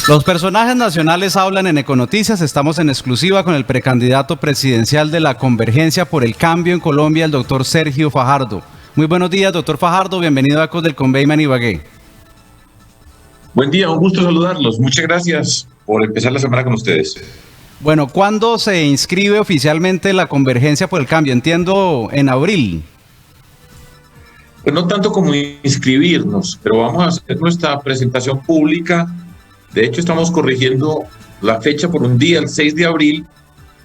Los personajes nacionales hablan en Econoticias. Estamos en exclusiva con el precandidato presidencial de la Convergencia por el Cambio en Colombia, el doctor Sergio Fajardo. Muy buenos días, doctor Fajardo. Bienvenido a Ecos del Conveyman Ibagué. Buen día, un gusto saludarlos. Muchas gracias por empezar la semana con ustedes. Bueno, ¿cuándo se inscribe oficialmente la Convergencia por el Cambio? Entiendo en abril. Pues no tanto como inscribirnos, pero vamos a hacer nuestra presentación pública. De hecho, estamos corrigiendo la fecha por un día, el 6 de abril,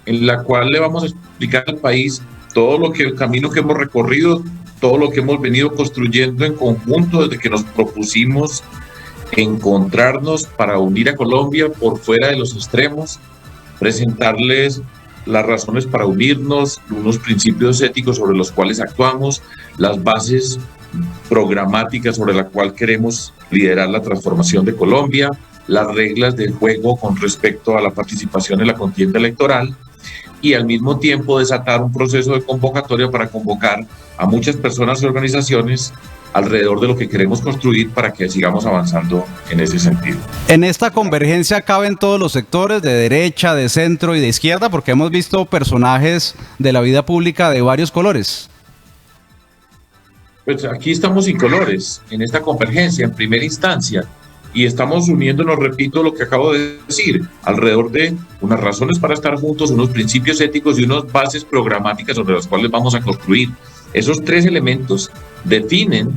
en la cual le vamos a explicar al país todo el camino que hemos recorrido, todo lo que hemos venido construyendo en conjunto desde que nos propusimos encontrarnos para unir a Colombia por fuera de los extremos, presentarles las razones para unirnos, unos principios éticos sobre los cuales actuamos, las bases programáticas sobre las cuales queremos liderar la transformación de Colombia, las reglas del juego con respecto a la participación en la contienda electoral y al mismo tiempo desatar un proceso de convocatoria para convocar a muchas personas y organizaciones alrededor de lo que queremos construir para que sigamos avanzando en ese sentido. En esta convergencia caben todos los sectores, de derecha, de centro y de izquierda, porque hemos visto personajes de la vida pública de varios colores. Pues aquí estamos sin colores, en esta convergencia, en primera instancia, y estamos uniéndonos, repito lo que acabo de decir, alrededor de unas razones para estar juntos, unos principios éticos y unas bases programáticas sobre las cuales vamos a construir. Esos tres elementos definen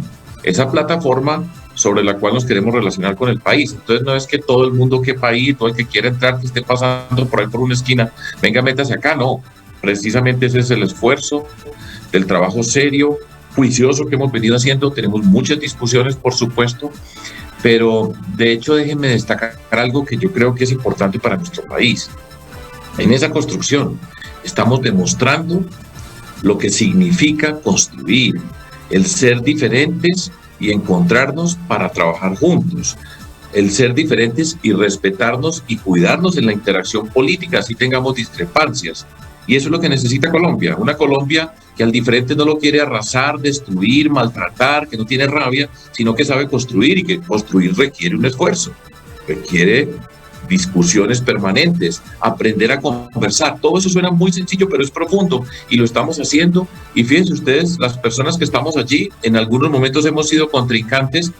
esa plataforma sobre la cual nos queremos relacionar con el país. Entonces no es que todo el mundo quepa ahí, todo el que quiera entrar, que esté pasando por ahí por una esquina, venga, métase acá, no. Precisamente ese es el esfuerzo del trabajo serio, juicioso que hemos venido haciendo. Tenemos muchas discusiones, por supuesto, pero de hecho déjenme destacar algo que yo creo que es importante para nuestro país. En esa construcción estamos demostrando lo que significa construir, el ser diferentes y encontrarnos para trabajar juntos, el ser diferentes y respetarnos y cuidarnos en la interacción política, así tengamos discrepancias. Y eso es lo que necesita Colombia, una Colombia que al diferente no lo quiere arrasar, destruir, maltratar, que no tiene rabia, sino que sabe construir, y que construir requiere un esfuerzo, requiere discusiones permanentes, aprender a conversar. Todo eso suena muy sencillo, pero es profundo y lo estamos haciendo. Y fíjense ustedes, las personas que estamos allí, en algunos momentos hemos sido contrincantes,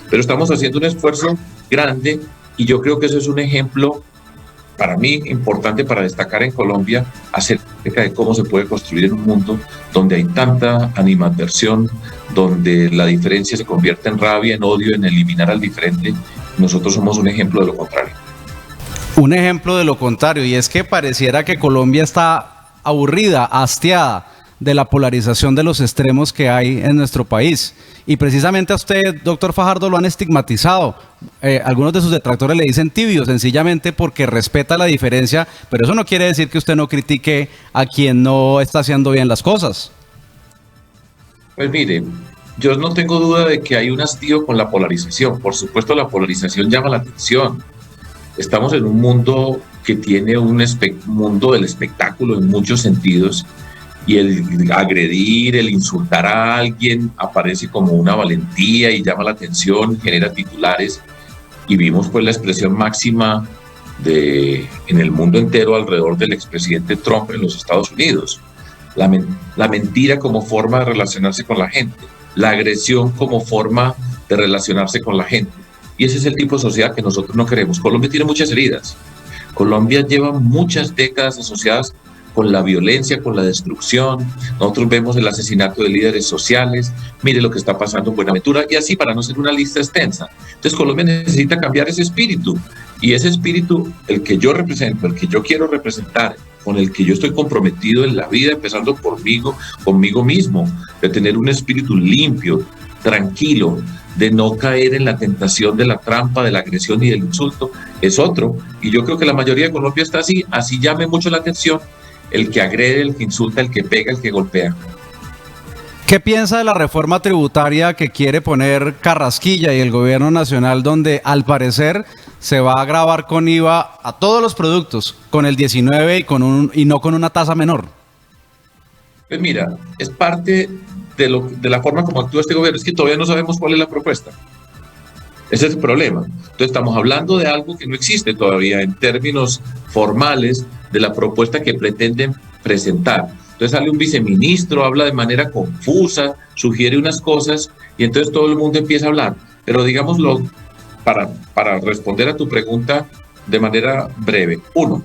pero estamos haciendo un esfuerzo grande y yo creo que eso es un ejemplo para mí importante para destacar en Colombia acerca de cómo se puede construir en un mundo donde hay tanta animadversión, donde la diferencia se convierte en rabia, en odio, en eliminar al diferente. Nosotros somos un ejemplo de lo contrario. Un ejemplo de lo contrario, y es que pareciera que Colombia está aburrida, hastiada de la polarización de los extremos que hay en nuestro país. Y precisamente a usted, doctor Fajardo, lo han estigmatizado. Algunos de sus detractores le dicen tibio, sencillamente porque respeta la diferencia, pero eso no quiere decir que usted no critique a quien no está haciendo bien las cosas. Pues mire, yo no tengo duda de que hay un hastío con la polarización. Por supuesto, la polarización llama la atención. Estamos en un mundo que tiene un mundo del espectáculo en muchos sentidos, y el agredir, el insultar a alguien aparece como una valentía y llama la atención, genera titulares, y vimos pues la expresión máxima en el mundo entero alrededor del expresidente Trump en los Estados Unidos. La mentira como forma de relacionarse con la gente, la agresión como forma de relacionarse con la gente. Y ese es el tipo de sociedad que nosotros no queremos. Colombia tiene muchas heridas. Colombia lleva muchas décadas asociadas con la violencia, con la destrucción. Nosotros vemos el asesinato de líderes sociales. Mire lo que está pasando en Buenaventura, y así para no ser una lista extensa. Entonces Colombia necesita cambiar ese espíritu. Y ese espíritu, el que yo represento, el que yo quiero representar, con el que yo estoy comprometido en la vida, empezando conmigo mismo, de tener un espíritu limpio, tranquilo, de no caer en la tentación de la trampa, de la agresión y del insulto, es otro. Y yo creo que la mayoría de Colombia está así llame mucho la atención el que agrede, el que insulta, el que pega, el que golpea. ¿Qué piensa de la reforma tributaria que quiere poner Carrasquilla y el gobierno nacional, donde al parecer se va a gravar con IVA a todos los productos, con el 19 y no con una tasa menor? Pues mira, es parte de la forma como actúa este gobierno, es que todavía no sabemos cuál es la propuesta. Ese es el problema. Entonces estamos hablando de algo que no existe todavía en términos formales de la propuesta que pretenden presentar. Entonces sale un viceministro, habla de manera confusa, sugiere unas cosas y entonces todo el mundo empieza a hablar. Pero digámoslo, para responder a tu pregunta de manera breve. Uno,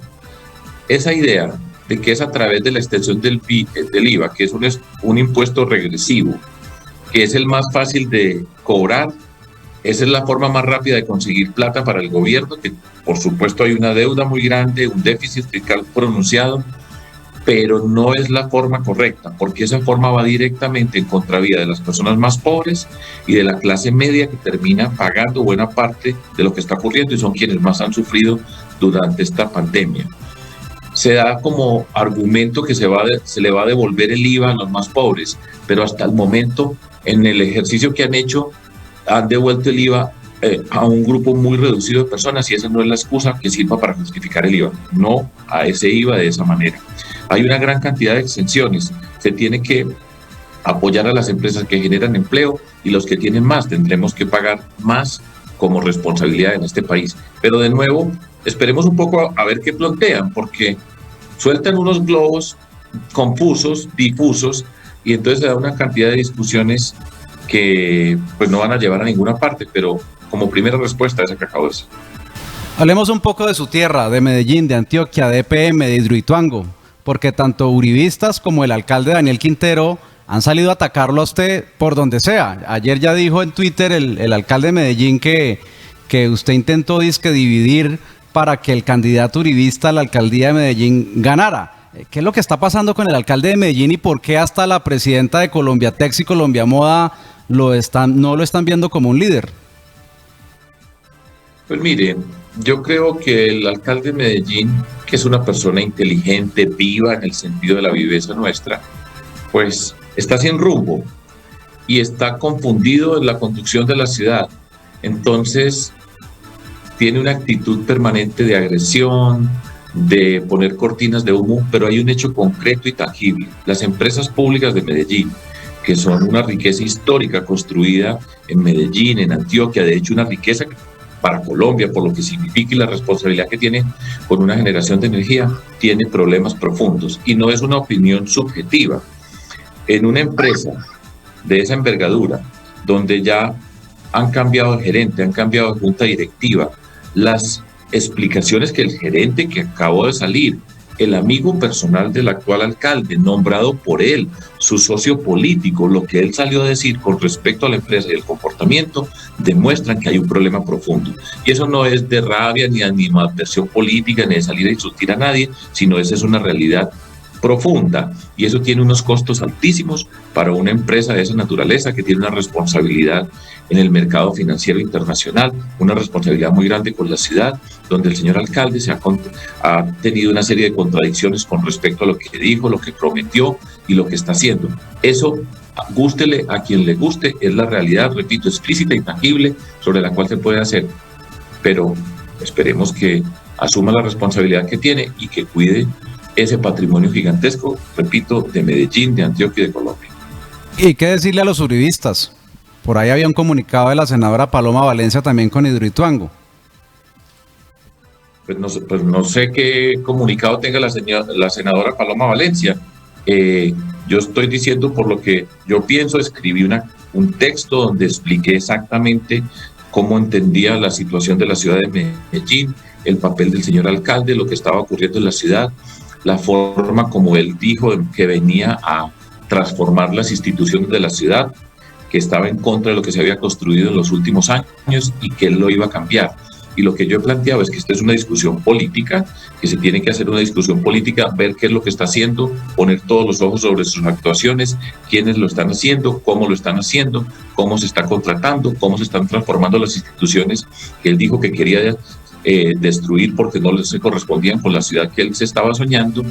esa idea de que es a través de la extensión del IVA, que es un impuesto regresivo, que es el más fácil de cobrar, esa es la forma más rápida de conseguir plata para el gobierno, que por supuesto hay una deuda muy grande, un déficit fiscal pronunciado, pero no es la forma correcta, porque esa forma va directamente en contravía de las personas más pobres y de la clase media que termina pagando buena parte de lo que está ocurriendo y son quienes más han sufrido durante esta pandemia. Se da como argumento que se le va a devolver el IVA a los más pobres, pero hasta el momento, en el ejercicio que han hecho, han devuelto el IVA a un grupo muy reducido de personas y esa no es la excusa que sirva para justificar el IVA, no a ese IVA de esa manera. Hay una gran cantidad de exenciones, se tiene que apoyar a las empresas que generan empleo y los que tienen más tendremos que pagar más como responsabilidad en este país. Pero de nuevo, esperemos un poco a ver qué plantean, porque sueltan unos globos confusos, difusos, y entonces se da una cantidad de discusiones que pues no van a llevar a ninguna parte, pero como primera respuesta a esa que acabo de decir. Hablemos un poco de su tierra, de Medellín, de Antioquia, de EPM, de Hidroituango, porque tanto uribistas como el alcalde Daniel Quintero han salido a atacarlo a usted por donde sea. Ayer ya dijo en Twitter el alcalde de Medellín que usted intentó dividir para que el candidato uribista a la alcaldía de Medellín ganara. ¿Qué es lo que está pasando con el alcalde de Medellín y por qué hasta la presidenta de Colombiatex y Colombia Moda no lo están viendo como un líder? Pues mire, yo creo que el alcalde de Medellín, que es una persona inteligente, viva en el sentido de la viveza nuestra, pues está sin rumbo y está confundido en la conducción de la ciudad. Entonces, tiene una actitud permanente de agresión, de poner cortinas de humo, pero hay un hecho concreto y tangible. Las empresas públicas de Medellín, que son una riqueza histórica construida en Medellín, en Antioquia, de hecho una riqueza para Colombia, por lo que significa y la responsabilidad que tiene con una generación de energía, tiene problemas profundos. Y no es una opinión subjetiva. En una empresa de esa envergadura, donde ya han cambiado de gerente, han cambiado de junta directiva, las explicaciones que el gerente que acabó de salir, el amigo personal del actual alcalde, nombrado por él, su socio político, lo que él salió a decir con respecto a la empresa y el comportamiento, demuestran que hay un problema profundo. Y eso no es de rabia, ni de animadversión política, ni de salir a insultar a nadie, sino esa es una realidad profunda y eso tiene unos costos altísimos para una empresa de esa naturaleza que tiene una responsabilidad en el mercado financiero internacional, una responsabilidad muy grande con la ciudad, donde el señor alcalde ha tenido una serie de contradicciones con respecto a lo que dijo, lo que prometió y lo que está haciendo. Eso, gústele a quien le guste, es la realidad, repito, explícita y tangible sobre la cual se puede hacer, pero esperemos que asuma la responsabilidad que tiene y que cuide ese patrimonio gigantesco, repito, de Medellín, de Antioquia y de Colombia. ¿Y qué decirle a los uribistas? Por ahí había un comunicado de la senadora Paloma Valencia también con Hidroituango. Pues no sé qué comunicado tenga la senadora Paloma Valencia. Yo estoy diciendo por lo que yo pienso, escribí un texto donde expliqué exactamente cómo entendía la situación de la ciudad de Medellín, el papel del señor alcalde, lo que estaba ocurriendo en la ciudad, la forma como él dijo que venía a transformar las instituciones de la ciudad, que estaba en contra de lo que se había construido en los últimos años y que él lo iba a cambiar. Y lo que yo he planteado es que esta es una discusión política, que se tiene que hacer una discusión política, ver qué es lo que está haciendo, poner todos los ojos sobre sus actuaciones, quiénes lo están haciendo, cómo lo están haciendo, cómo se está contratando, cómo se están transformando las instituciones que él dijo que quería destruir porque no se correspondían con la ciudad que él se estaba soñando,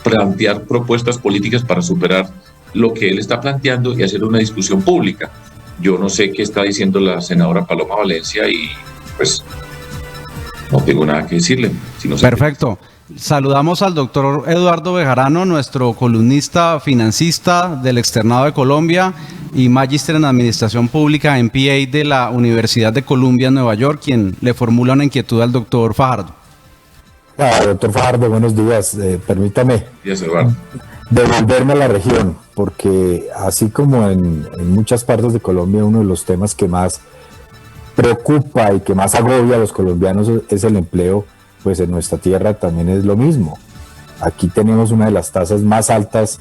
plantear propuestas políticas para superar lo que él está planteando y hacer una discusión pública. Yo no sé qué está diciendo la senadora Paloma Valencia y pues no tengo nada que decirle. Perfecto. Saludamos al doctor Eduardo Bejarano, nuestro columnista financista del Externado de Colombia, y magíster en Administración Pública, MPA de la Universidad de Columbia en Nueva York, quien le formula una inquietud al doctor Fajardo. Doctor Fajardo, buenos días. Permítame devolverme a la región, porque así como en muchas partes de Colombia, uno de los temas que más preocupa y que más agobia a los colombianos es el empleo, pues en nuestra tierra también es lo mismo. Aquí tenemos una de las tasas más altas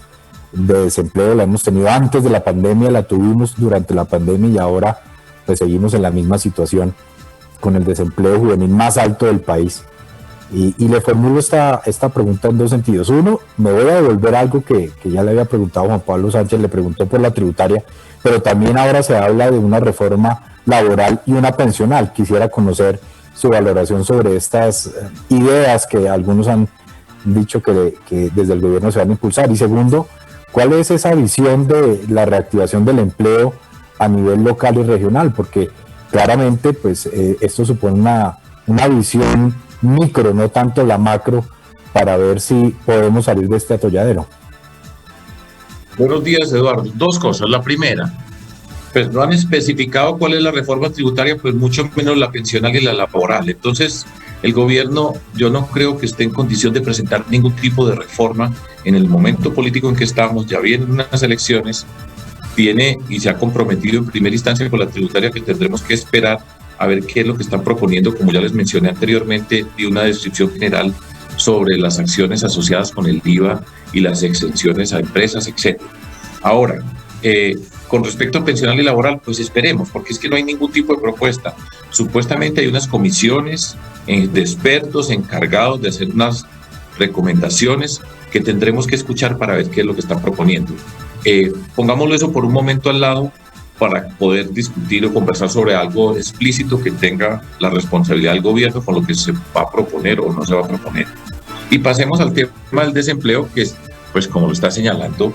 de desempleo, la hemos tenido antes de la pandemia, la tuvimos durante la pandemia y ahora pues seguimos en la misma situación con el desempleo juvenil más alto del país. Y le formulo esta pregunta en dos sentidos. Uno, me voy a devolver algo que ya le había preguntado Juan Pablo Sánchez, le preguntó por la tributaria, pero también ahora se habla de una reforma laboral y una pensional. Quisiera conocer su valoración sobre estas ideas que algunos han dicho que desde el gobierno se van a impulsar. Y segundo, ¿cuál es esa visión de la reactivación del empleo a nivel local y regional? Porque claramente pues esto supone una visión micro, no tanto la macro, para ver si podemos salir de este atolladero. Buenos días, Eduardo. Dos cosas. La primera, pues no han especificado cuál es la reforma tributaria, pues mucho menos la pensional y la laboral. Entonces, el gobierno, yo no creo que esté en condición de presentar ningún tipo de reforma en el momento político en que estamos. Ya vienen unas elecciones, viene y se ha comprometido en primera instancia con la tributaria, que tendremos que esperar a ver qué es lo que están proponiendo. Como ya les mencioné anteriormente, di una descripción general sobre las acciones asociadas con el IVA y las exenciones a empresas, etc. Ahora, con respecto a pensional y laboral, pues esperemos, porque es que no hay ningún tipo de propuesta. Supuestamente hay unas comisiones de expertos encargados de hacer unas recomendaciones que tendremos que escuchar para ver qué es lo que están proponiendo. Pongámoslo eso por un momento al lado para poder discutir o conversar sobre algo explícito que tenga la responsabilidad del gobierno con lo que se va a proponer o no se va a proponer. Y pasemos al tema del desempleo, que es, pues como lo está señalando,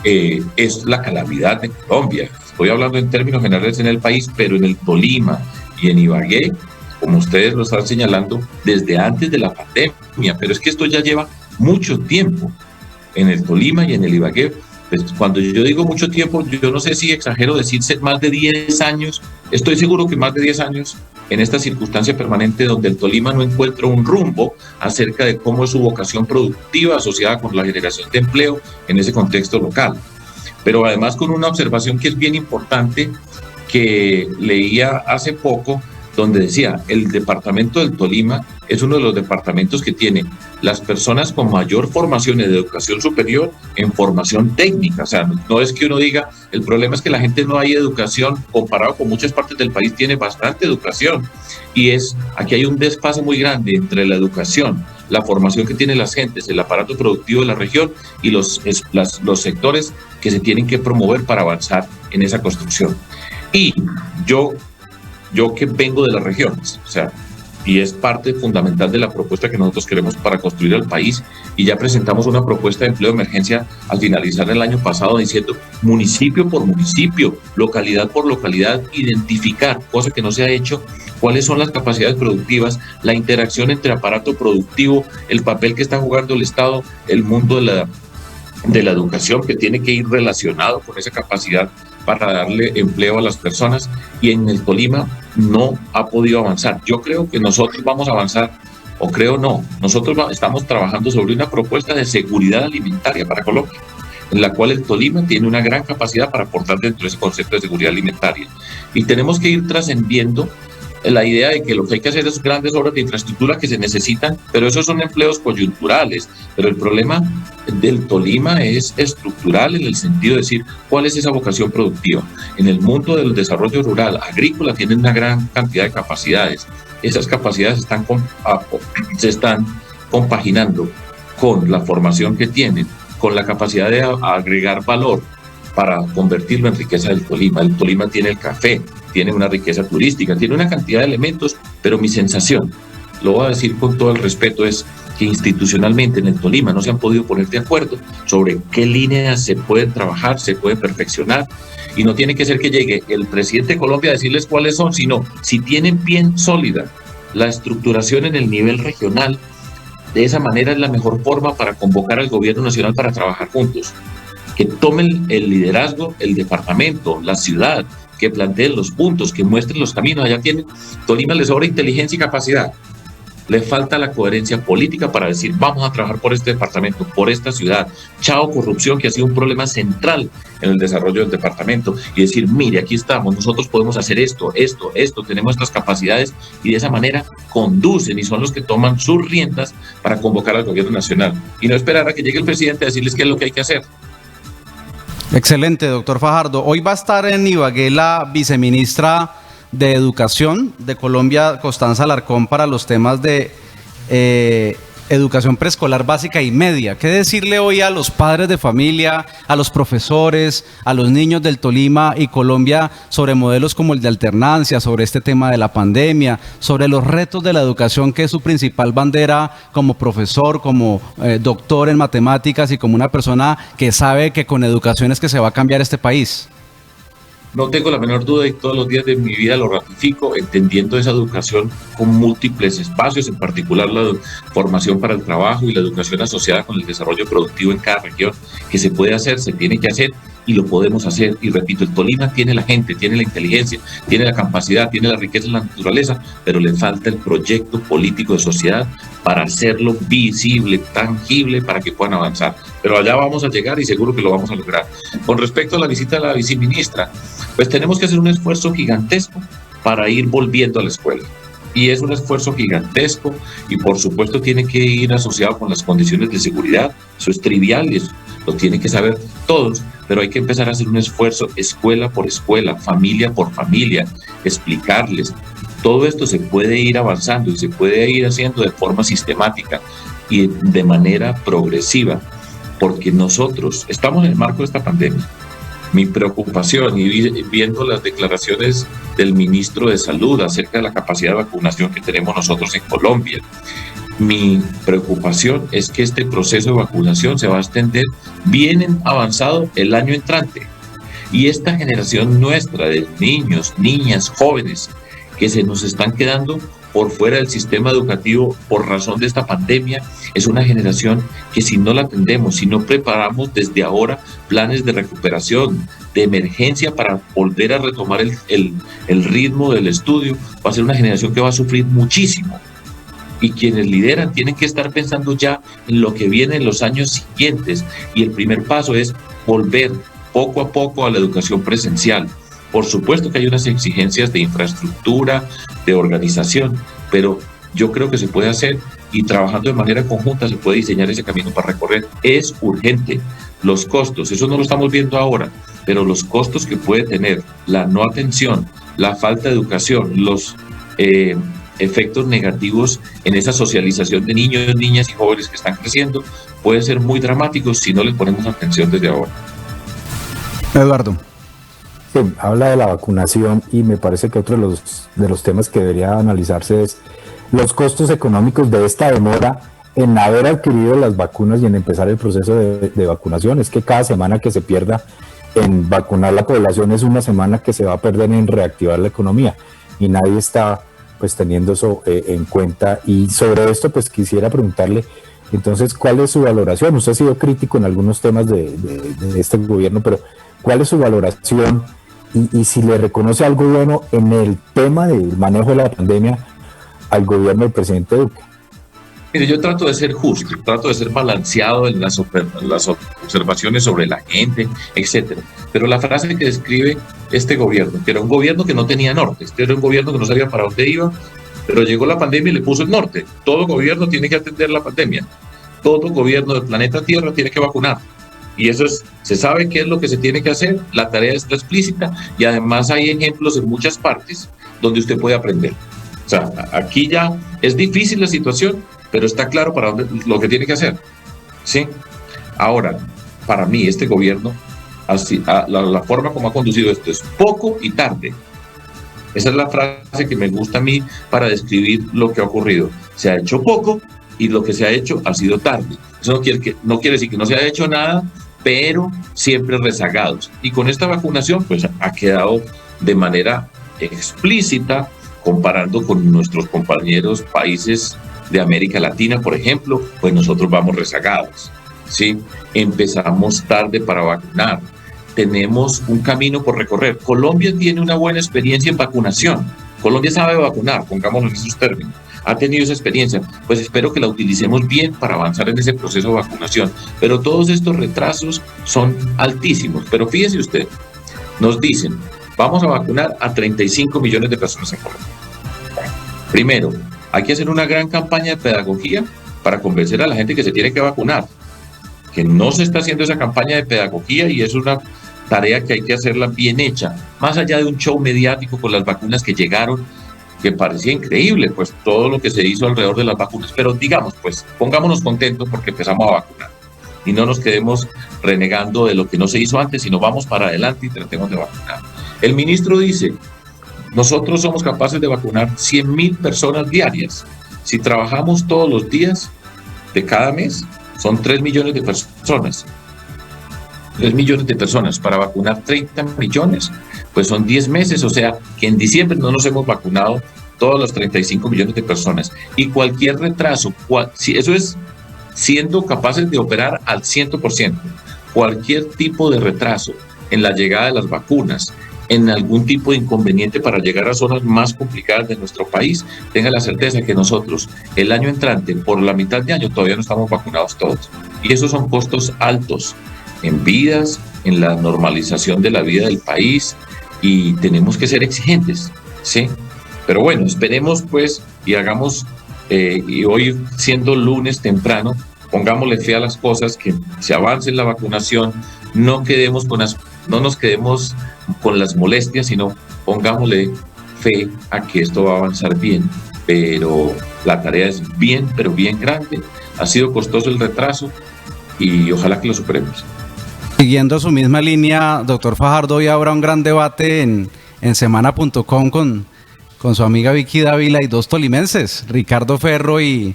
es la calamidad de Colombia. Estoy hablando en términos generales en el país, pero en el Tolima y en Ibagué, como ustedes lo están señalando, desde antes de la pandemia, pero es que esto ya lleva mucho tiempo en el Tolima y en el Ibagué. Pues cuando yo digo mucho tiempo, yo no sé si exagero decirse más de 10 años, estoy seguro que más de 10 años en esta circunstancia permanente donde el Tolima no encuentra un rumbo acerca de cómo es su vocación productiva asociada con la generación de empleo en ese contexto local. Pero además con una observación que es bien importante, que leía hace poco, donde decía, el departamento del Tolima es uno de los departamentos que tiene las personas con mayor formación en educación superior en formación técnica. O sea, no es que uno diga, el problema es que la gente no hay educación, comparado con muchas partes del país tiene bastante educación. Y aquí hay un desfase muy grande entre la educación, la formación que tienen las gentes, el aparato productivo de la región y los sectores que se tienen que promover para avanzar en esa construcción. Y yo que vengo de las regiones, o sea, y es parte fundamental de la propuesta que nosotros queremos para construir el país, y ya presentamos una propuesta de empleo de emergencia al finalizar el año pasado diciendo municipio por municipio, localidad por localidad, identificar, cosa que no se ha hecho, cuáles son las capacidades productivas, la interacción entre aparato productivo, el papel que está jugando el Estado, el mundo de la educación, que tiene que ir relacionado con esa capacidad para darle empleo a las personas, y en el Tolima no ha podido avanzar. Yo creo que nosotros vamos a avanzar, o creo no, nosotros estamos trabajando sobre una propuesta de seguridad alimentaria para Colombia, en la cual el Tolima tiene una gran capacidad para aportar dentro de ese concepto de seguridad alimentaria. Y tenemos que ir trascendiendo la idea de que lo que hay que hacer es grandes obras de infraestructura que se necesitan, pero esos son empleos coyunturales. Pero el problema del Tolima es estructural, en el sentido de decir cuál es esa vocación productiva. En el mundo del desarrollo rural, agrícola, tienen una gran cantidad de capacidades. Esas capacidades se están compaginando con la formación que tienen, con la capacidad de agregar valor para convertirlo en riqueza del Tolima. El Tolima tiene el café, tiene una riqueza turística, tiene una cantidad de elementos, pero mi sensación, lo voy a decir con todo el respeto, es que institucionalmente en el Tolima no se han podido poner de acuerdo sobre qué líneas se pueden trabajar, se pueden perfeccionar, y no tiene que ser que llegue el presidente de Colombia a decirles cuáles son, sino si tienen bien sólida la estructuración en el nivel regional, de esa manera es la mejor forma para convocar al gobierno nacional para trabajar juntos. que tomen el liderazgo el departamento, la ciudad, que planteen los puntos, que muestren los caminos. Allá tienen, Tolima les sobra inteligencia y capacidad. Le falta la coherencia política para decir, vamos a trabajar por este departamento, por esta ciudad. Chao corrupción, que ha sido un problema central en el desarrollo del departamento. Y decir, mire, aquí estamos, nosotros podemos hacer esto, tenemos estas capacidades, y de esa manera conducen y son los que toman sus riendas para convocar al gobierno nacional. Y no esperar a que llegue el presidente a decirles qué es lo que hay que hacer. Excelente, doctor Fajardo. Hoy va a estar en Ibagué la viceministra de Educación de Colombia, Constanza Alarcón, para los temas de educación preescolar básica y media. ¿Qué decirle hoy a los padres de familia, a los profesores, a los niños del Tolima y Colombia sobre modelos como el de alternancia, sobre este tema de la pandemia, sobre los retos de la educación, que es su principal bandera como profesor, como doctor en matemáticas y como una persona que sabe que con educación es que se va a cambiar este país? No tengo la menor duda y todos los días de mi vida lo ratifico, entendiendo esa educación con múltiples espacios, en particular la formación para el trabajo y la educación asociada con el desarrollo productivo en cada región, que se puede hacer, se tiene que hacer y lo podemos hacer. Y repito, el Tolima tiene la gente, tiene la inteligencia, tiene la capacidad, tiene la riqueza en la naturaleza, pero le falta el proyecto político de sociedad para hacerlo visible, tangible, para que puedan avanzar. Pero allá vamos a llegar y seguro que lo vamos a lograr. Con respecto a la visita de la viceministra, pues tenemos que hacer un esfuerzo gigantesco para ir volviendo a la escuela. Y es un esfuerzo gigantesco y por supuesto tiene que ir asociado con las condiciones de seguridad. Eso es trivial y eso lo tienen que saber todos, pero hay que empezar a hacer un esfuerzo escuela por escuela, familia por familia, explicarles. Todo esto se puede ir avanzando y se puede ir haciendo de forma sistemática y de manera progresiva, porque nosotros estamos en el marco de esta pandemia. Mi preocupación, y viendo las declaraciones del ministro de Salud acerca de la capacidad de vacunación que tenemos nosotros en Colombia, mi preocupación es que este proceso de vacunación se va a extender bien avanzado el año entrante. Y esta generación nuestra de niños, niñas, jóvenes que se nos están quedando por fuera del sistema educativo por razón de esta pandemia, es una generación que si no la atendemos, si no preparamos desde ahora planes de recuperación, de emergencia para volver a retomar el ritmo del estudio, va a ser una generación que va a sufrir muchísimo. Y quienes lideran tienen que estar pensando ya en lo que viene en los años siguientes. Y el primer paso es volver poco a poco a la educación presencial. Por supuesto que hay unas exigencias de infraestructura, de organización, pero yo creo que se puede hacer y trabajando de manera conjunta se puede diseñar ese camino para recorrer. Es urgente. Los costos, eso no lo estamos viendo ahora, pero los costos que puede tener la no atención, la falta de educación, los efectos negativos en esa socialización de niños, niñas y jóvenes que están creciendo, pueden ser muy dramáticos si no les ponemos atención desde ahora. Eduardo. Sí, habla de la vacunación y me parece que otro de los temas que debería analizarse es los costos económicos de esta demora en haber adquirido las vacunas y en empezar el proceso de vacunación. Es que cada semana que se pierda en vacunar la población es una semana que se va a perder en reactivar la economía y nadie está pues teniendo eso en cuenta. Y sobre esto pues quisiera preguntarle entonces cuál es su valoración. Usted ha sido crítico en algunos temas de este gobierno, pero ¿cuál es su valoración? Y si le reconoce algo bueno en el tema del manejo de la pandemia al gobierno del presidente Duque. Mire, yo trato de ser justo, trato de ser balanceado en las observaciones sobre la gente, etcétera. Pero la frase que describe este gobierno, que era un gobierno que no tenía norte, este era un gobierno que no sabía para dónde iba, pero llegó la pandemia y le puso el norte. Todo gobierno tiene que atender la pandemia. Todo gobierno del planeta Tierra tiene que vacunar. Y eso es, se sabe qué es lo que se tiene que hacer, la tarea está explícita y además hay ejemplos en muchas partes donde usted puede aprender. O sea, aquí ya es difícil la situación, pero está claro para dónde, lo que tiene que hacer. ¿Sí? Ahora, para mí, este gobierno, así, la forma como ha conducido esto es poco y tarde. Esa es la frase que me gusta a mí para describir lo que ha ocurrido. Se ha hecho poco y lo que se ha hecho ha sido tarde. Eso no quiere decir que no se haya hecho nada, pero siempre rezagados. Y con esta vacunación, pues ha quedado de manera explícita, comparando con nuestros compañeros países de América Latina, por ejemplo, pues nosotros vamos rezagados. ¿sí? Empezamos tarde para vacunar. Tenemos un camino por recorrer. Colombia tiene una buena experiencia en vacunación. Colombia sabe vacunar, pongámoslo en esos términos. Ha tenido esa experiencia. Pues espero que la utilicemos bien para avanzar en ese proceso de vacunación. Pero todos estos retrasos son altísimos. Pero fíjese usted, nos dicen, vamos a vacunar a 35 millones de personas en Colombia. Primero, hay que hacer una gran campaña de pedagogía para convencer a la gente que se tiene que vacunar. Que no se está haciendo esa campaña de pedagogía y es una tarea que hay que hacerla bien hecha, más allá de un show mediático con las vacunas que llegaron, que parecía increíble, pues todo lo que se hizo alrededor de las vacunas, pero digamos, pues pongámonos contentos porque empezamos a vacunar y no nos quedemos renegando de lo que no se hizo antes, sino vamos para adelante y tratemos de vacunar. El ministro dice, nosotros somos capaces de vacunar 100.000 personas diarias. Si trabajamos todos los días de cada mes, son 3 millones de personas. 3 millones de personas para vacunar 30 millones, pues son 10 meses, o sea que en diciembre no nos hemos vacunado todos los 35 millones de personas. Y cualquier retraso, si eso es siendo capaces de operar al 100%, cualquier tipo de retraso en la llegada de las vacunas, en algún tipo de inconveniente para llegar a zonas más complicadas de nuestro país, tenga la certeza que nosotros el año entrante, por la mitad de año, todavía no estamos vacunados todos. Y esos son costos altos en vidas, en la normalización de la vida del país, y tenemos que ser exigentes, ¿sí? Pero bueno, esperemos pues y hagamos, y hoy siendo lunes temprano, pongámosle fe a las cosas, que se avance en la vacunación, no nos quedemos con las molestias, sino pongámosle fe a que esto va a avanzar bien, pero la tarea es bien, pero bien grande, ha sido costoso el retraso y ojalá que lo superemos. Siguiendo su misma línea, doctor Fajardo, hoy habrá un gran debate en semana.com con su amiga Vicky Dávila y dos tolimenses, Ricardo Ferro y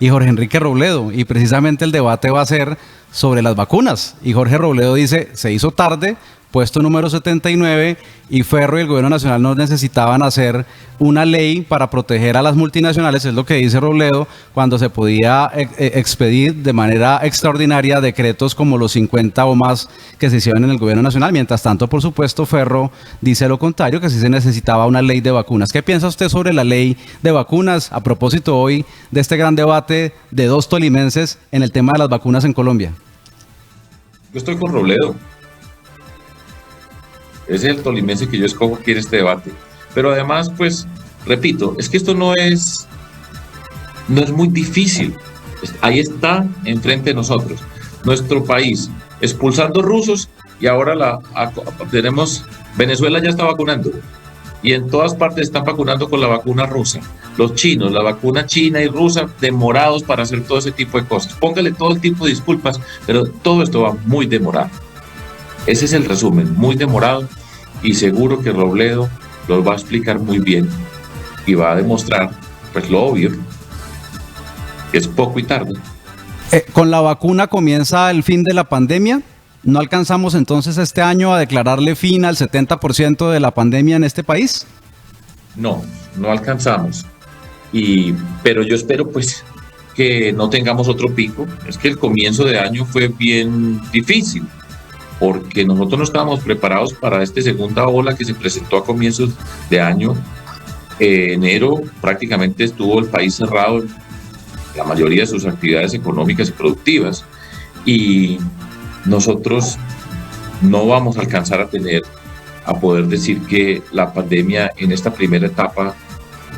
Jorge Enrique Robledo, y precisamente el debate va a ser sobre las vacunas, y Jorge Robledo dice, se hizo tarde, puesto número 79, y Ferro y el gobierno nacional no necesitaban hacer una ley para proteger a las multinacionales, es lo que dice Robledo, cuando se podía expedir de manera extraordinaria decretos como los 50 o más que se hicieron en el gobierno nacional. Mientras tanto, por supuesto, Ferro dice lo contrario, que sí se necesitaba una ley de vacunas. ¿Qué piensa usted sobre la ley de vacunas a propósito hoy de este gran debate de dos tolimenses en el tema de las vacunas en Colombia? Yo estoy con Robledo. Ese es el tolimense que yo escojo aquí en este debate. Pero además, pues, repito, es que esto no es muy difícil. Ahí está enfrente de nosotros. Nuestro país expulsando rusos y ahora tenemos, Venezuela ya está vacunando. Y en todas partes están vacunando con la vacuna rusa. Los chinos, la vacuna china y rusa, demorados para hacer todo ese tipo de cosas. Póngale todo el tipo de disculpas, pero todo esto va muy demorado. Ese es el resumen, muy demorado, y seguro que Robledo lo va a explicar muy bien y va a demostrar, pues lo obvio, que es poco y tarde. ¿Con la vacuna comienza el fin de la pandemia? ¿No alcanzamos entonces este año a declararle fin al 70% de la pandemia en este país? No alcanzamos. Pero yo espero pues que no tengamos otro pico. Es que el comienzo de año fue bien difícil, porque nosotros no estábamos preparados para esta segunda ola que se presentó a comienzos de año. Enero prácticamente estuvo el país cerrado en la mayoría de sus actividades económicas y productivas, y nosotros no vamos a alcanzar a poder decir que la pandemia en esta primera etapa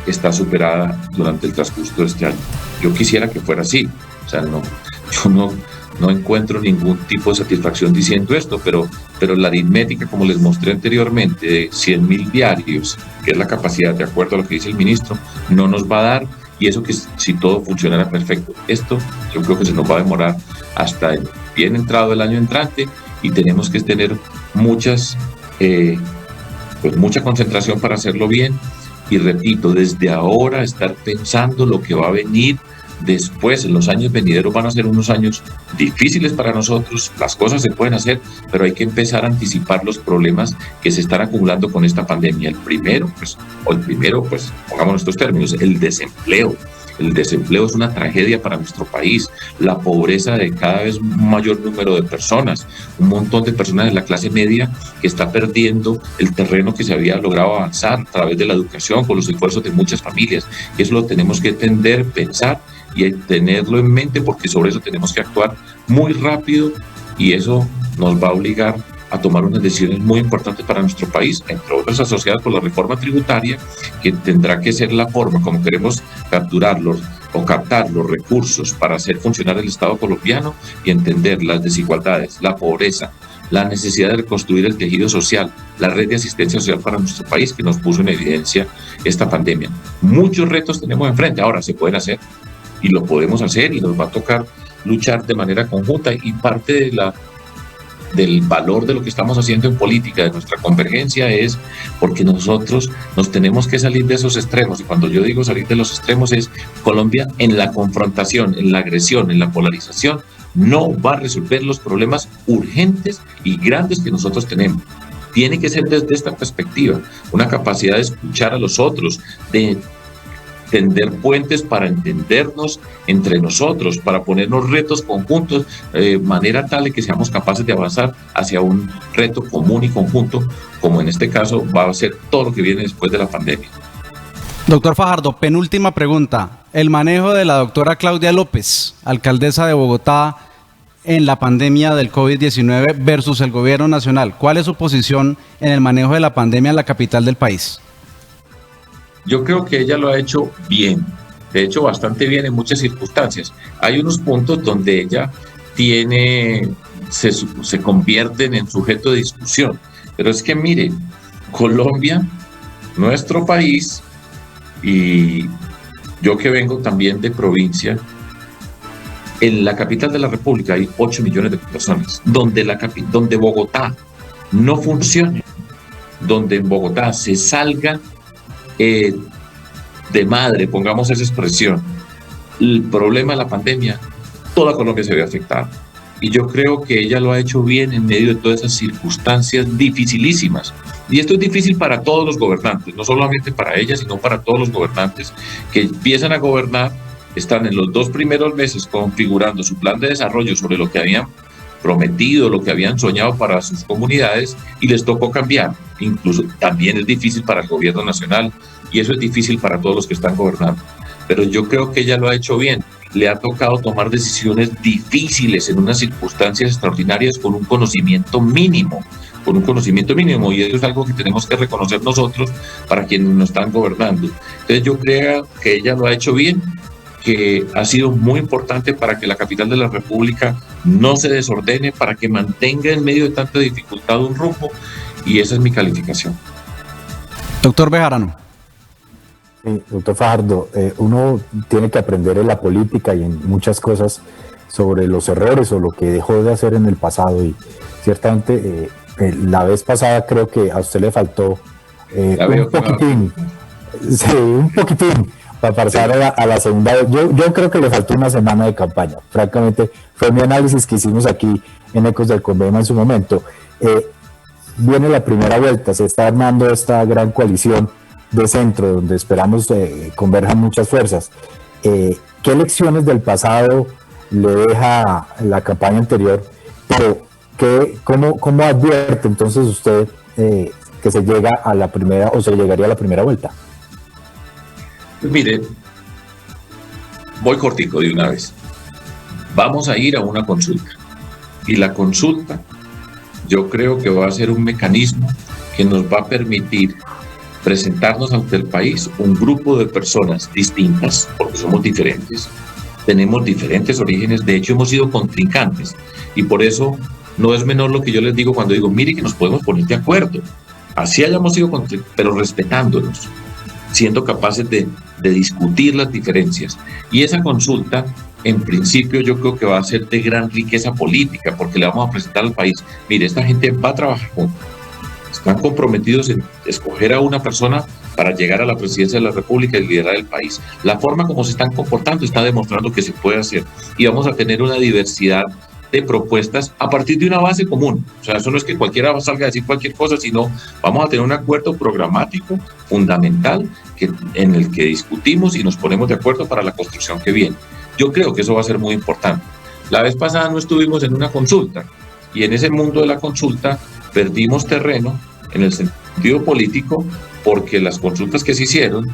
está superada durante el transcurso de este año. Yo quisiera que fuera así, o sea, yo no encuentro ningún tipo de satisfacción diciendo esto, pero la aritmética, como les mostré anteriormente, de 100.000 diarios, que es la capacidad de acuerdo a lo que dice el ministro, no nos va a dar, y eso que si todo funcionara perfecto. Esto yo creo que se nos va a demorar hasta bien entrado el año entrante, y tenemos que tener mucha concentración para hacerlo bien, y repito, desde ahora estar pensando lo que va a venir después. En los años venideros van a ser unos años difíciles para nosotros, las cosas se pueden hacer, pero hay que empezar a anticipar los problemas que se están acumulando con esta pandemia. El primero, pongamos estos términos, el desempleo. El desempleo es una tragedia para nuestro país, la pobreza de cada vez mayor número de personas, un montón de personas de la clase media que está perdiendo el terreno que se había logrado avanzar a través de la educación, con los esfuerzos de muchas familias. Y eso lo tenemos que entender, pensar y tenerlo en mente, porque sobre eso tenemos que actuar muy rápido y eso nos va a obligar a tomar unas decisiones muy importantes para nuestro país, entre otras asociadas con la reforma tributaria, que tendrá que ser la forma como queremos captar los recursos para hacer funcionar el Estado colombiano y entender las desigualdades, la pobreza, la necesidad de reconstruir el tejido social, la red de asistencia social para nuestro país que nos puso en evidencia esta pandemia. Muchos retos tenemos enfrente, ahora se pueden hacer y lo podemos hacer y nos va a tocar luchar de manera conjunta, y parte del valor de lo que estamos haciendo en política, de nuestra convergencia, es porque nosotros nos tenemos que salir de esos extremos. Y cuando yo digo salir de los extremos es Colombia en la confrontación, en la agresión, en la polarización, no va a resolver los problemas urgentes y grandes que nosotros tenemos. Tiene que ser desde esta perspectiva, una capacidad de escuchar a los otros, de tender puentes para entendernos entre nosotros, para ponernos retos conjuntos, de manera tal de que seamos capaces de avanzar hacia un reto común y conjunto, como en este caso va a ser todo lo que viene después de la pandemia. Doctor Fajardo, penúltima pregunta. El manejo de la doctora Claudia López, alcaldesa de Bogotá, en la pandemia del COVID-19 versus el gobierno nacional. ¿Cuál es su posición en el manejo de la pandemia en la capital del país? Yo creo que ella lo ha hecho bien, de hecho bastante bien en muchas circunstancias. Hay unos puntos donde ella se convierten en sujeto de discusión, pero es que mire, Colombia, nuestro país, y yo que vengo también de provincia, en la capital de la República hay 8 millones de personas, donde Bogotá no funcione, donde en Bogotá se salga de madre, pongamos esa expresión, el problema de la pandemia, toda Colombia se ve afectada. Y yo creo que ella lo ha hecho bien en medio de todas esas circunstancias dificilísimas. Y esto es difícil para todos los gobernantes, no solamente para ella, sino para todos los gobernantes que empiezan a gobernar, están en los 2 primeros meses configurando su plan de desarrollo sobre lo que habían prometido, lo que habían soñado para sus comunidades, y les tocó cambiar. Incluso también es difícil para el gobierno nacional y eso es difícil para todos los que están gobernando. Pero yo creo que ella lo ha hecho bien. Le ha tocado tomar decisiones difíciles en unas circunstancias extraordinarias con un conocimiento mínimo, y eso es algo que tenemos que reconocer nosotros para quienes nos están gobernando. Entonces yo creo que ella lo ha hecho bien, que ha sido muy importante para que la capital de la República no se desordene, para que mantenga en medio de tanta dificultad un rumbo, y esa es mi calificación. Doctor Bejarano. Sí, doctor Fajardo, uno tiene que aprender en la política y en muchas cosas sobre los errores o lo que dejó de hacer en el pasado, y ciertamente la vez pasada creo que a usted le faltó un poquitín para pasar a la segunda vez. Yo creo que le faltó una semana de campaña. Francamente, fue mi análisis que hicimos aquí en Ecos del Convema en su momento. Viene la primera vuelta, se está armando esta gran coalición de centro, donde esperamos converjan muchas fuerzas. ¿Qué lecciones del pasado le deja la campaña anterior? Pero, ¿cómo advierte entonces usted que se llega a la primera, o se llegaría a la primera vuelta? Mire, voy cortico de una vez. Vamos a ir a una consulta. Y la consulta, yo creo que va a ser un mecanismo que nos va a permitir presentarnos ante el país un grupo de personas distintas, porque somos diferentes, tenemos diferentes orígenes, de hecho hemos sido contrincantes, y por eso no es menor lo que yo les digo cuando digo, mire que nos podemos poner de acuerdo, así hayamos sido contrincantes, pero respetándonos, siendo capaces de discutir las diferencias. Y esa consulta, en principio, yo creo que va a ser de gran riqueza política, porque le vamos a presentar al país, mire, esta gente va a trabajar juntos, están comprometidos en escoger a una persona para llegar a la presidencia de la República y liderar el país. La forma como se están comportando está demostrando que se puede hacer, y vamos a tener una diversidad de propuestas a partir de una base común. O sea, eso no es que cualquiera salga a decir cualquier cosa, sino vamos a tener un acuerdo programático fundamental en el que discutimos y nos ponemos de acuerdo para la construcción que viene. Yo creo que eso va a ser muy importante. La vez pasada no estuvimos en una consulta y en ese mundo de la consulta perdimos terreno en el sentido político porque las consultas que se hicieron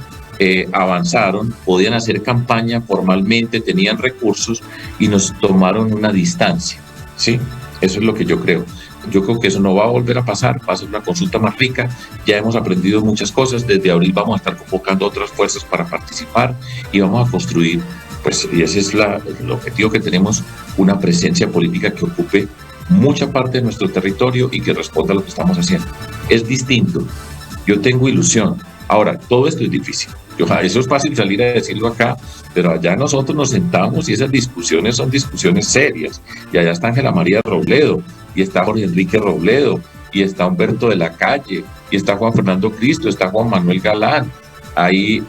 avanzaron, podían hacer campaña formalmente, tenían recursos y nos tomaron una distancia, ¿sí? Eso es lo que yo creo. Yo creo que eso no va a volver a pasar, va a ser una consulta más rica, ya hemos aprendido muchas cosas, desde abril vamos a estar convocando otras fuerzas para participar y vamos a construir, pues, y ese es el objetivo que tenemos, una presencia política que ocupe mucha parte de nuestro territorio y que responda a lo que estamos haciendo. Es distinto, yo tengo ilusión. Ahora, todo esto es difícil. Eso es fácil salir a decirlo acá, pero allá nosotros nos sentamos y esas discusiones son discusiones serias. Y allá está Ángela María Robledo, y está Jorge Enrique Robledo, y está Humberto de la Calle, y está Juan Fernando Cristo, está Juan Manuel Galán. Hay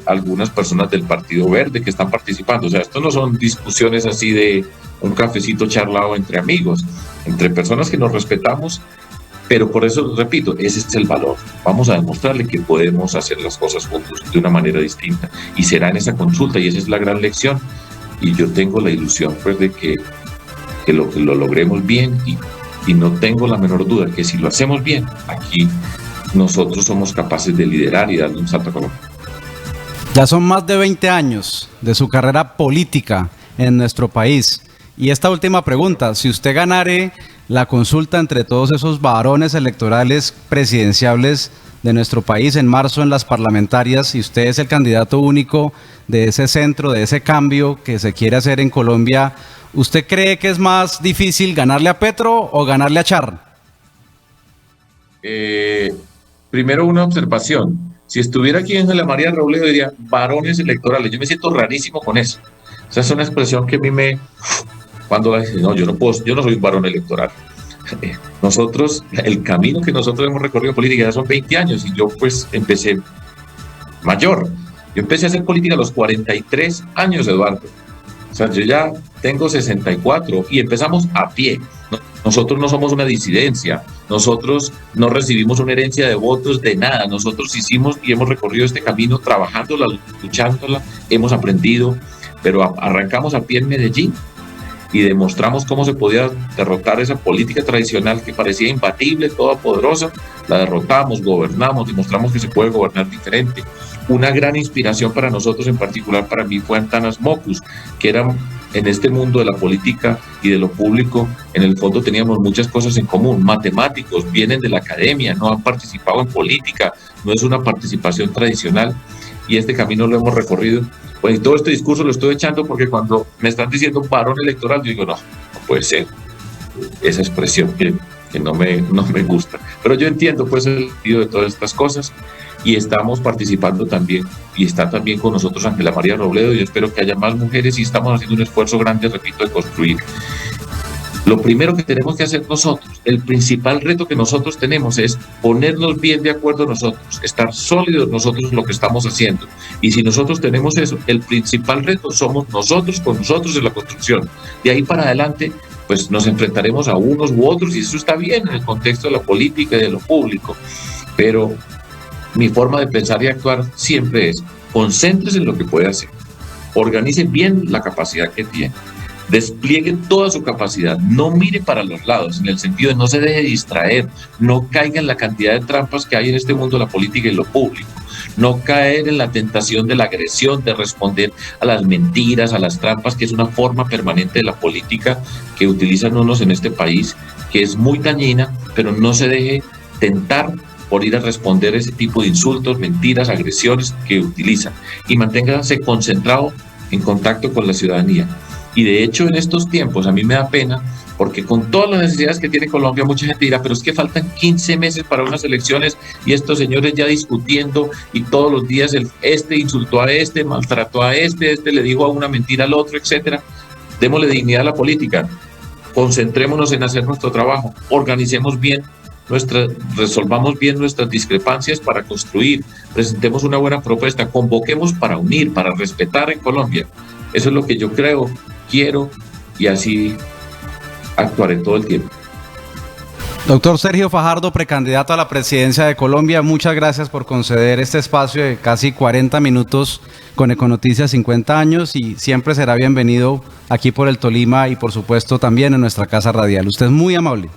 algunas personas del Partido Verde que están participando. O sea, esto no son discusiones así de un cafecito charlado entre amigos, entre personas que nos respetamos. Pero por eso, repito, ese es el valor. Vamos a demostrarle que podemos hacer las cosas juntos de una manera distinta. Y será en esa consulta, y esa es la gran lección. Y yo tengo la ilusión, pues, de que lo logremos bien. Y no tengo la menor duda que si lo hacemos bien, aquí nosotros somos capaces de liderar y darle un salto a Colombia. Ya son más de 20 años de su carrera política en nuestro país. Y esta última pregunta, si usted ganare la consulta entre todos esos varones electorales presidenciables de nuestro país en marzo en las parlamentarias, y usted es el candidato único de ese centro, de ese cambio que se quiere hacer en Colombia, ¿usted cree que es más difícil ganarle a Petro o ganarle a Char? Primero una observación. Si estuviera aquí Ángela María Robledo diría varones electorales. Yo me siento rarísimo con eso. O sea, es una expresión que a mí cuando no, yo no soy un varón electoral. Nosotros, el camino que nosotros hemos recorrido en política ya son 20 años y yo pues empecé mayor. Yo empecé a hacer política a los 43 años, Eduardo. O sea, yo ya tengo 64 y empezamos a pie. Nosotros no somos una disidencia, nosotros no recibimos una herencia de votos de nada. Nosotros hicimos y hemos recorrido este camino trabajándola, luchándola, hemos aprendido, pero arrancamos a pie en Medellín y demostramos cómo se podía derrotar esa política tradicional que parecía imbatible, todopoderosa. La derrotamos, gobernamos, demostramos que se puede gobernar diferente. Una gran inspiración para nosotros, en particular para mí, fue Antanas Mockus, que eran en este mundo de la política y de lo público, en el fondo teníamos muchas cosas en común. Matemáticos, vienen de la academia, no han participado en política, no es una participación tradicional, y este camino lo hemos recorrido. Pues todo este discurso lo estoy echando porque cuando me están diciendo varón electoral, yo digo, no puede ser esa expresión que no me gusta. Pero yo entiendo pues el sentido de todas estas cosas y estamos participando también, y está también con nosotros Ángela María Robledo, y yo espero que haya más mujeres y estamos haciendo un esfuerzo grande, repito, de construir. Lo primero que tenemos que hacer nosotros, el principal reto que nosotros tenemos es ponernos bien de acuerdo nosotros, estar sólidos nosotros en lo que estamos haciendo. Y si nosotros tenemos eso, el principal reto somos nosotros con nosotros en la construcción. De ahí para adelante, pues nos enfrentaremos a unos u otros y eso está bien en el contexto de la política y de lo público. Pero mi forma de pensar y actuar siempre es, concéntrese en lo que puede hacer, organice bien la capacidad que tiene. Despliegue toda su capacidad, no mire para los lados, en el sentido de no se deje distraer, no caiga en la cantidad de trampas que hay en este mundo de la política y lo público, no caer en la tentación de la agresión, de responder a las mentiras, a las trampas, que es una forma permanente de la política que utilizan unos en este país, que es muy dañina, pero no se deje tentar por ir a responder ese tipo de insultos, mentiras, agresiones que utilizan, y manténgase concentrado en contacto con la ciudadanía. Y de hecho en estos tiempos a mí me da pena porque con todas las necesidades que tiene Colombia mucha gente dirá, pero es que faltan 15 meses para unas elecciones y estos señores ya discutiendo y todos los días este insultó a este, maltrató a este le dijo a una mentira al otro, etcétera. Démosle dignidad a la política, concentrémonos en hacer nuestro trabajo, organicemos bien resolvamos bien nuestras discrepancias para construir, presentemos una buena propuesta, convoquemos para unir, para respetar en Colombia. Eso es lo que yo creo, quiero, y así actuaré todo el tiempo. Doctor Sergio Fajardo, precandidato a la presidencia de Colombia, muchas gracias por conceder este espacio de casi 40 minutos con Econoticias 50 años y siempre será bienvenido aquí por el Tolima y por supuesto también en nuestra casa radial. Usted es muy amable.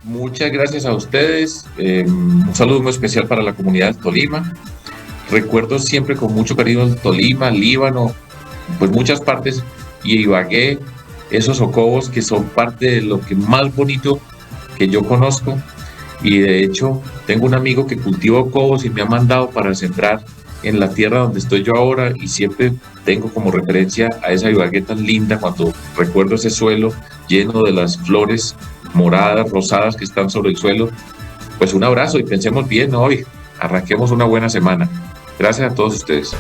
Muchas gracias a ustedes. Un saludo muy especial para la comunidad del Tolima. Recuerdo siempre con mucho cariño el Tolima, Líbano, pues muchas partes, y Ibagué, esos socobos que son parte de lo que más bonito que yo conozco, y de hecho tengo un amigo que cultiva cobos y me ha mandado para sembrar en la tierra donde estoy yo ahora, y siempre tengo como referencia a esa Ibagué tan linda cuando recuerdo ese suelo lleno de las flores moradas, rosadas que están sobre el suelo. Pues un abrazo y pensemos bien hoy, arranquemos una buena semana. Gracias a todos ustedes.